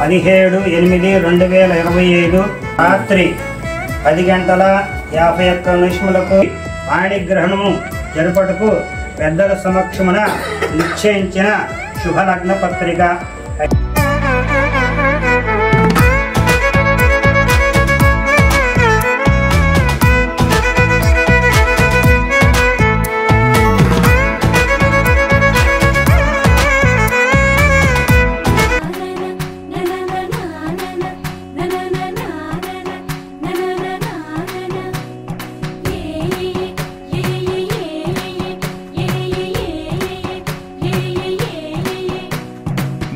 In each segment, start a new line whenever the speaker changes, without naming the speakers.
17/8/2025 రాత్రి 10:51 పాణిగ్రహణము జరుపుటకు పెద్దల సమక్షమున నిశ్చయించిన శుభలగ్న పత్రిక.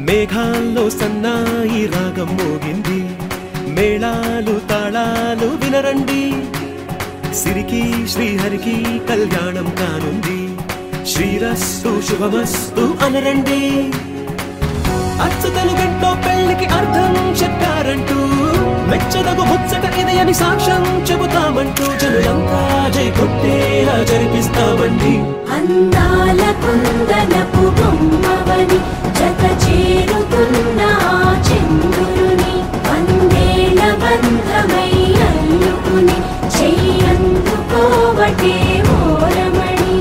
మేఘాల్లో సన్నాయి రాగం మోగింది, మేళాలు తాళాలు వినరండి, సిరికి శ్రీహరికి కళ్యాణం కానుంది, శ్రీరస్తు శుభమస్తు అనరండి. అచ్చతలు గంటో పెళ్లికి అర్థం చెప్పారంటూ, మెచ్చదగు ముచ్చట ఇది అని సాక్ష్యం చెబుతామంటూ, జనులంతా జై కొట్టేలా జరిపిస్తామండి.
అందాల కుందనపు బొమ్మవని జత చేరుతున్న చంద్రుని, వందేళ్ల బంధమై అల్లుకుని చెయ్యందుకోవటే ఓరమణి.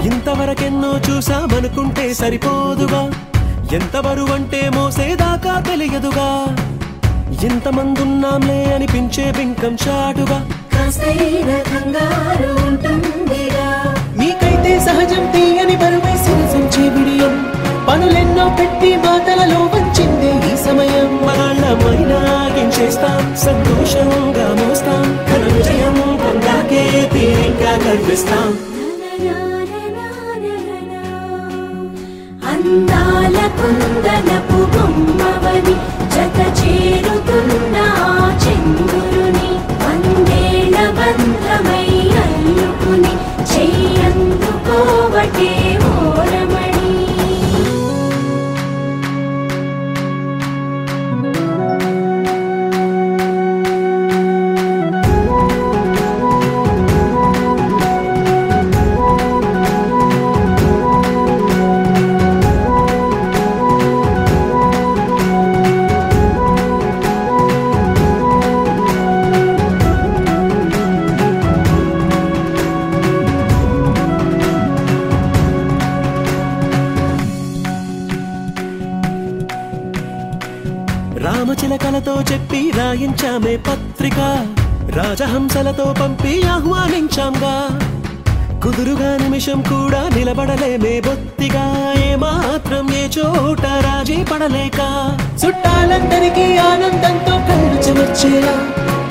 ఇంతవరకెన్నో చూసామనుకుంటే సరిపోదుగా, ఎంత బరువంటే మోసేదాకా తెలియదుగా, ఇంతమందున్నాంలే అనిపించే బింకం చాటుగా, మీకైతే సహజం తీయని బరువై సిరసించే బిడియం, పనులెన్నో పెట్టి మాటలలో వంచిందే ఈ సమయం. మనాళ్ళమైనా ఏం చేస్తాం, సంతోషంగా మోస్తాం, ఘన విజయం పొందాకే తీరిగ్గా కనిపిస్తాం.
అందాల కుందనపు బొమ్మవని జత చేరుతున్న చంద్రుని, వందేళ్ల బంధమై అల్లుకుని చెయ్యందుకోవటే ఓరమణి.
రామచిలకలతో చెప్పి రాయించామే పత్రిక, రాజహంసలతో పంపి ఆహ్వానించాంగా, కుదురుగా నిమిషం కూడా నిలబడలేమే బొత్తిగా, ఏమాత్రం ఏ చోట రాజీ పడలేక, చుట్టాలందరికీ ఆనందంతో కళ్ళు చెమర్చేలా,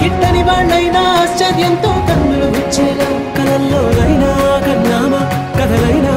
గిట్టని వాళ్ళైనా ఆశ్చర్యంతో కన్నులు వచ్చేలా, కలల్లోనైనా కన్నామా కథలైనా